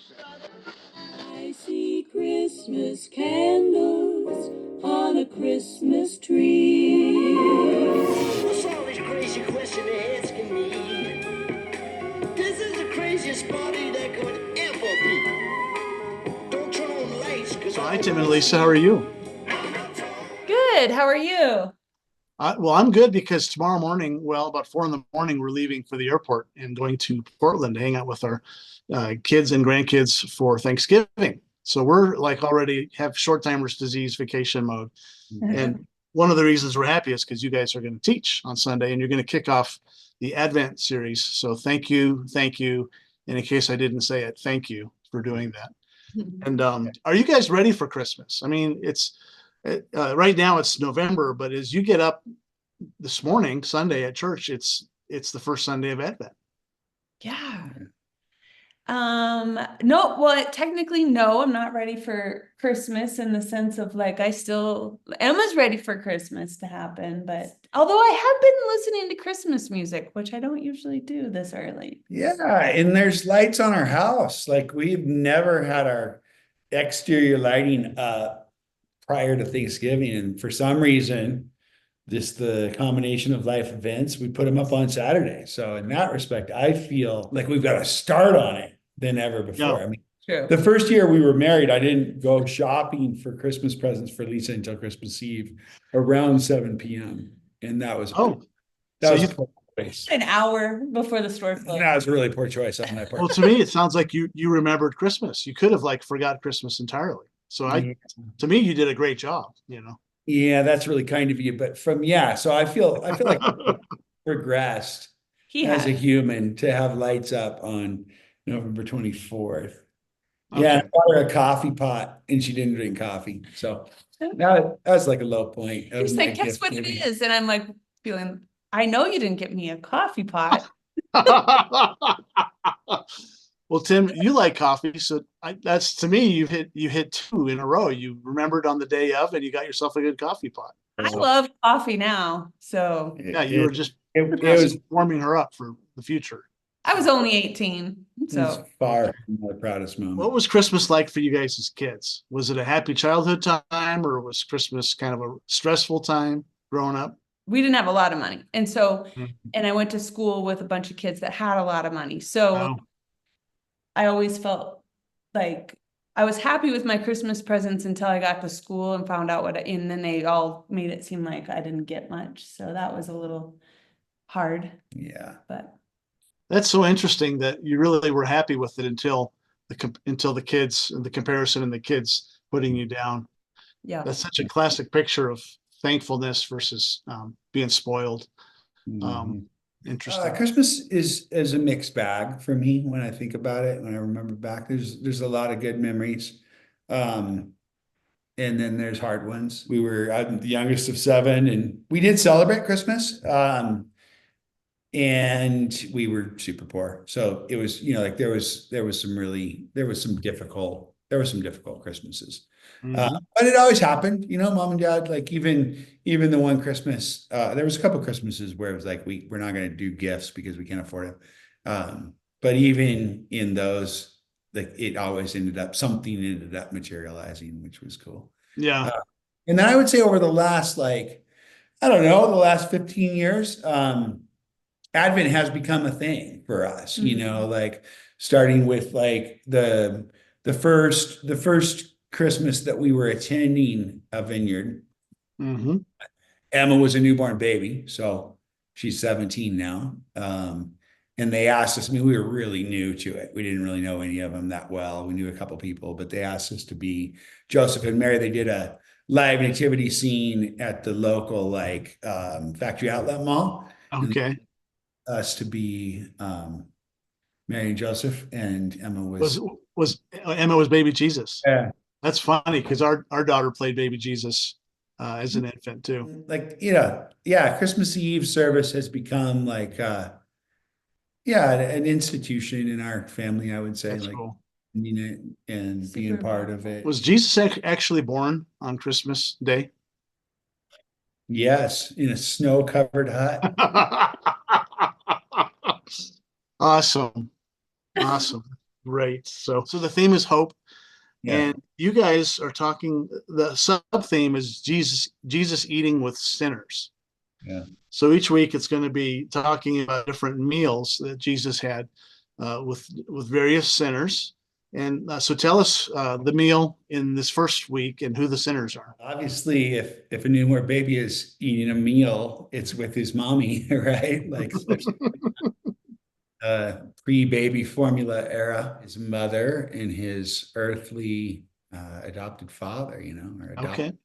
I see Christmas candles on a Christmas tree. What's all this crazy question they're asking me? This is the craziest party there could ever be. Don't turn on the lights, because Hi, Tim and Lisa. How are you? Good. How are you? Well, I'm good because tomorrow morning, about 4 a.m, we're leaving for the airport and going to Portland to hang out with our kids and grandkids for Thanksgiving. So we're like already have short timers disease vacation mode. And one of the reasons we're happy is because you guys are going to teach on Sunday and you're going to kick off the Advent series. So thank you. And in case I didn't say it, thank you for doing that. And are you guys ready for Christmas? I mean, it's right now it's November, but as you get up this morning, Sunday at church, it's the first Sunday of Advent. Yeah. No, well, technically, no, I'm not ready for Christmas in the sense of like, Emma's ready for Christmas to happen, but although I have been listening to Christmas music, which I don't usually do this early. Yeah, and there's lights on our house. Like we've never had our exterior lighting up prior to Thanksgiving. And for some reason, just the combination of life events, we put them up on Saturday. So in that respect, I feel like we've got a start on it than ever before. Yeah. I mean, True. the first year we were married, I didn't go shopping for Christmas presents for Lisa until Christmas Eve around 7 p.m. And that was Oh, that so was you- a poor choice. An hour before the store closed. That was a really poor choice on my part. Well, to me, it sounds like you remembered Christmas. You could have like forgot Christmas entirely. So to me, you did a great job, Yeah, that's really kind of you. But so I feel like I've progressed as a human to have lights up on November 24th. Yeah, I Okay. bought her a coffee pot and she didn't drink coffee. So that was like a low point. He's like, guess what it is? And I'm like feeling, I know you didn't get me a coffee pot. Well, Tim, you like coffee, so that's to me. You hit 2 in a row. You remembered on the day of, and you got yourself a good coffee pot. I love coffee now, so Yeah, you were just it was warming her up for the future. I was only 18, so far from my proudest moment. What was Christmas like for you guys as kids? Was it a happy childhood time, or was Christmas kind of a stressful time growing up? we didn't have a lot of money, and I went to school with a bunch of kids that had a lot of money, so. Wow. I always felt like I was happy with my Christmas presents until I got to school and found out and then they all made it seem like I didn't get much. So that was a little hard. Yeah. But that's so interesting that you really were happy with it until the kids and the comparison and the kids putting you down. Yeah. That's such a classic picture of thankfulness versus being spoiled. Interesting. Christmas is a mixed bag for me when I think about it. When I remember back, there's a lot of good memories, and then there's hard ones. I'm the youngest of 7, and we did celebrate Christmas, and we were super poor. So it was like there was some difficult Christmases. Mhm. But it always happened, mom and dad, like even the one Christmas, there was a couple Christmases where it was like, we're not going to do gifts because we can't afford it. But even in those, like something ended up materializing, which was cool. Yeah. And then I would say over the last, the last 15 years, Advent has become a thing for us, like starting with like the first Christmas that we were attending a vineyard. Mm-hmm. Emma was a newborn baby, so she's 17 now. And they asked us, we were really new to it. We didn't really know any of them that well. We knew a couple people, but they asked us to be Joseph and Mary. They did a live nativity scene at the local factory outlet mall. Okay. Us to be Mary and Joseph, and Emma was Emma was baby Jesus. Yeah. That's funny because our daughter played baby Jesus as an infant too. Christmas Eve service has become an institution in our family, I would say. That's cool. It and being part of it. Was Jesus actually born on Christmas Day? Yes, in a snow-covered hut. Awesome. Right. So the theme is hope. Yeah. And you guys are talking, the sub theme is Jesus eating with sinners. Yeah. So each week it's going to be talking about different meals that Jesus had with various sinners. And so tell us the meal in this first week and who the sinners are. Obviously, if a newborn baby is eating a meal, it's with his mommy, right? Like especially pre-baby formula era, his mother and his earthly adopted father, or Okay. adopted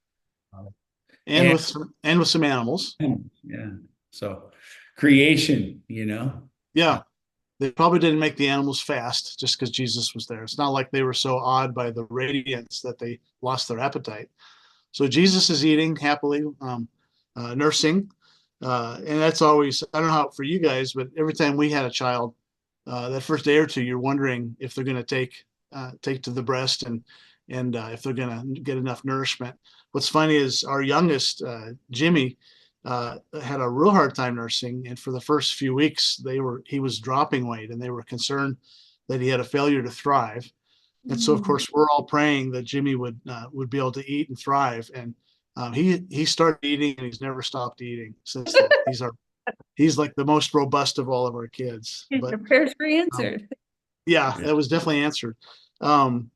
father. And And with some animals. yeah, so creation, Yeah. They probably didn't make the animals fast just because Jesus was there. It's not like they were so awed by the radiance that they lost their appetite. So Jesus is eating happily, nursing, and that's always, I don't know how for you guys, but every time we had a child, that first day or two, you're wondering if they're going to take to the breast and if they're going to get enough nourishment. What's funny is our youngest, Jimmy, had a real hard time nursing, and for the first few weeks, he was dropping weight, and they were concerned that he had a failure to thrive. And so, of course, we're all praying that Jimmy would be able to eat and thrive. And he started eating, and he's never stopped eating since then. He's like the most robust of all of our kids. Your But prayers were answered. yeah, that was definitely answered. Um,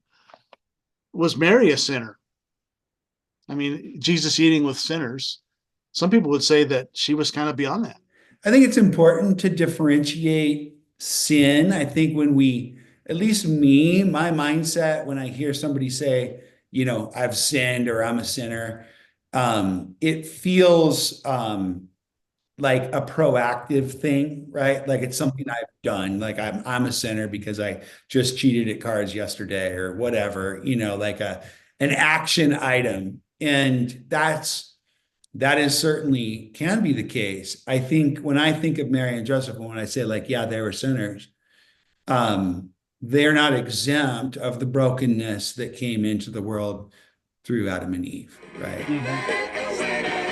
was Mary a sinner? I mean, Jesus eating with sinners. Some people would say that she was kind of beyond that. I think it's important to differentiate sin. I think at least me, my mindset, when I hear somebody say, I've sinned or I'm a sinner, it feels like a proactive thing, right? Like it's something I've done. Like I'm a sinner because I just cheated at cards yesterday or whatever, like an action item. And that is certainly can be the case. I think when I think of Mary and Joseph, and when I say like, yeah, they were sinners, they're not exempt of the brokenness that came into the world through Adam and Eve, right? Mm-hmm.